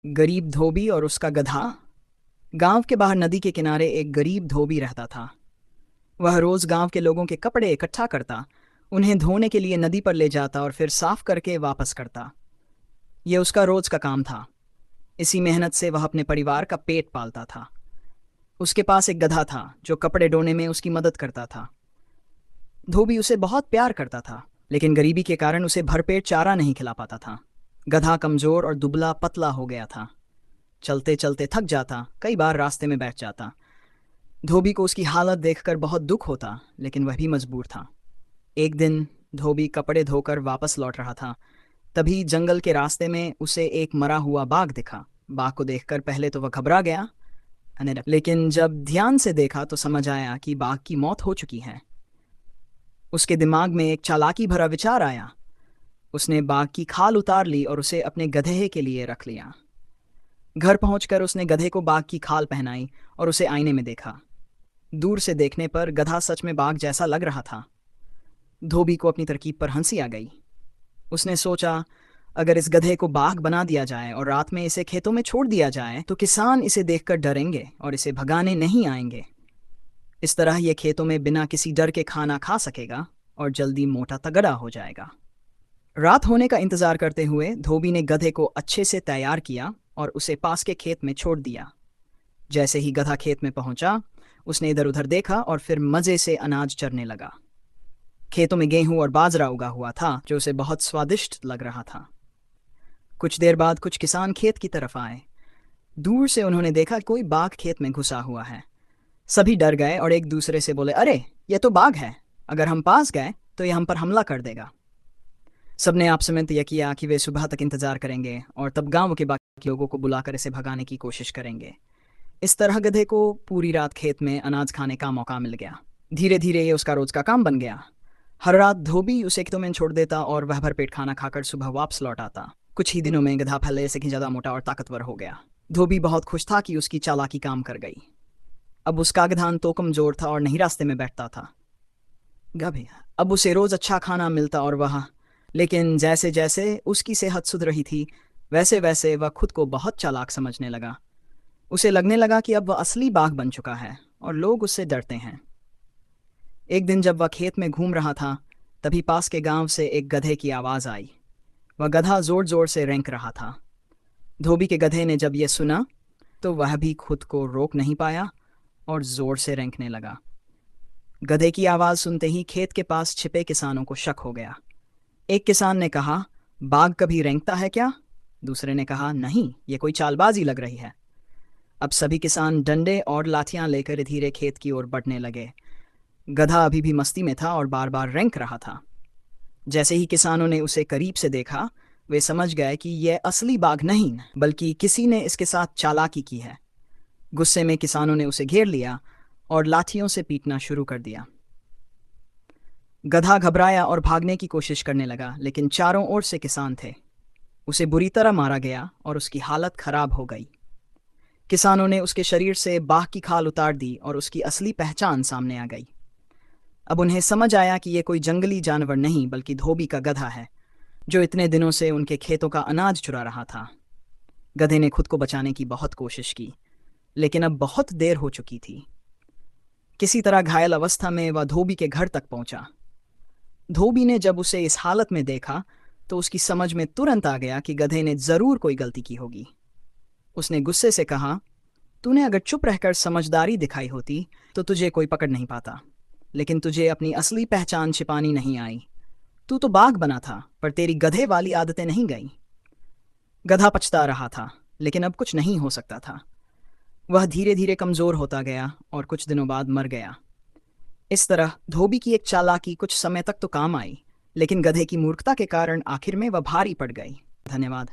गरीब धोबी और उसका गधा। गांव के बाहर नदी के किनारे एक गरीब धोबी रहता था। वह रोज गांव के लोगों के कपड़े इकट्ठा करता, उन्हें धोने के लिए नदी पर ले जाता और फिर साफ करके वापस करता। यह उसका रोज का काम था। इसी मेहनत से वह अपने परिवार का पेट पालता था। उसके पास एक गधा था जो कपड़े धोने में उसकी मदद करता था। धोबी उसे बहुत प्यार करता था, लेकिन गरीबी के कारण उसे भरपेट चारा नहीं खिला पाता था। गधा कमजोर और दुबला पतला हो गया था। चलते चलते थक जाता, कई बार रास्ते में बैठ जाता। धोबी को उसकी हालत देखकर बहुत दुख होता, लेकिन वह भी मजबूर था। एक दिन धोबी कपड़े धोकर वापस लौट रहा था। तभी जंगल के रास्ते में उसे एक मरा हुआ बाघ दिखा। बाघ को देखकर पहले तो वह घबरा गया, लेकिन जब ध्यान से देखा तो समझ आया कि बाघ की मौत हो चुकी है। उसके दिमाग में एक चालाकी भरा विचार आया। उसने बाघ की खाल उतार ली और उसे अपने गधे के लिए रख लिया। घर पहुंचकर उसने गधे को बाघ की खाल पहनाई और उसे आईने में देखा। दूर से देखने पर गधा सच में बाघ जैसा लग रहा था। धोबी को अपनी तरकीब पर हंसी आ गई। उसने सोचा, अगर इस गधे को बाघ बना दिया जाए और रात में इसे खेतों में छोड़ दिया जाए तो किसान इसे देखकर डरेंगे और इसे भगाने नहीं आएंगे। इस तरह यह खेतों में बिना किसी डर के खाना खा सकेगा और जल्दी मोटा तगड़ा हो जाएगा। रात होने का इंतजार करते हुए धोबी ने गधे को अच्छे से तैयार किया और उसे पास के खेत में छोड़ दिया। जैसे ही गधा खेत में पहुंचा, उसने इधर उधर देखा और फिर मजे से अनाज चरने लगा। खेतों में गेहूं और बाजरा उगा हुआ था जो उसे बहुत स्वादिष्ट लग रहा था। कुछ देर बाद कुछ किसान खेत की तरफ आए। दूर से उन्होंने देखा कोई बाघ खेत में घुसा हुआ है। सभी डर गए और एक दूसरे से बोले, अरे ये तो बाघ है, अगर हम पास गए तो ये हम पर हमला कर देगा। सबने आपस में तय किया कि वे सुबह तक इंतजार करेंगे और तब गांव के बाकी लोगों को बुलाकर इसे भगाने की कोशिश करेंगे। इस तरह गधे को पूरी रात खेत में अनाज खाने का मौका मिल गया। धीरे धीरे ये उसका रोज का काम बन गया। हर रात धोबी उसे खेतों में छोड़ देता और वह भरपेट खाना खाकर सुबह वापस लौट आता। कुछ ही दिनों में गधा पहले से ही ज्यादा मोटा और ताकतवर हो गया। धोबी बहुत खुश था कि उसकी चालाकी काम कर गई। अब उसका गधा तो कमजोर था और नहीं रास्ते में बैठता था। गभी अब उसे रोज अच्छा खाना मिलता और वह, लेकिन जैसे जैसे उसकी सेहत सुधर रही थी वैसे वैसे वह खुद को बहुत चालाक समझने लगा। उसे लगने लगा कि अब वह असली बाघ बन चुका है और लोग उससे डरते हैं। एक दिन जब वह खेत में घूम रहा था, तभी पास के गांव से एक गधे की आवाज आई। वह गधा जोर जोर से रेंक रहा था। धोबी के गधे ने जब यह सुना तो वह भी खुद को रोक नहीं पाया और जोर से रेंकने लगा। गधे की आवाज सुनते ही खेत के पास छिपे किसानों को शक हो गया। एक किसान ने कहा, बाघ कभी रेंकता है क्या? दूसरे ने कहा, नहीं, ये कोई चालबाजी लग रही है। अब सभी किसान डंडे और लाठियां लेकर धीरे खेत की ओर बढ़ने लगे। गधा अभी भी मस्ती में था और बार बार रेंक रहा था। जैसे ही किसानों ने उसे करीब से देखा, वे समझ गए कि यह असली बाघ नहीं बल्कि किसी ने इसके साथ चालाकी की है। गुस्से में किसानों ने उसे घेर लिया और लाठियों से पीटना शुरू कर दिया। गधा घबराया और भागने की कोशिश करने लगा, लेकिन चारों ओर से किसान थे। उसे बुरी तरह मारा गया और उसकी हालत खराब हो गई। किसानों ने उसके शरीर से बाघ की खाल उतार दी और उसकी असली पहचान सामने आ गई। अब उन्हें समझ आया कि यह कोई जंगली जानवर नहीं बल्कि धोबी का गधा है, जो इतने दिनों से उनके खेतों का अनाज चुरा रहा था। गधे ने खुद को बचाने की बहुत कोशिश की, लेकिन अब बहुत देर हो चुकी थी। किसी तरह घायल अवस्था में वह धोबी के घर तक पहुंचा। धोबी ने जब उसे इस हालत में देखा तो उसकी समझ में तुरंत आ गया कि गधे ने जरूर कोई गलती की होगी। उसने गुस्से से कहा, तूने अगर चुप रहकर समझदारी दिखाई होती तो तुझे कोई पकड़ नहीं पाता, लेकिन तुझे अपनी असली पहचान छिपानी नहीं आई। तू तो बाघ बना था, पर तेरी गधे वाली आदतें नहीं गई। गधा पछता रहा था, लेकिन अब कुछ नहीं हो सकता था। वह धीरे धीरे कमजोर होता गया और कुछ दिनों बाद मर गया। इस तरह धोबी की एक चालाकी कुछ समय तक तो काम आई, लेकिन गधे की मूर्खता के कारण आखिर में वह भारी पड़ गई। धन्यवाद।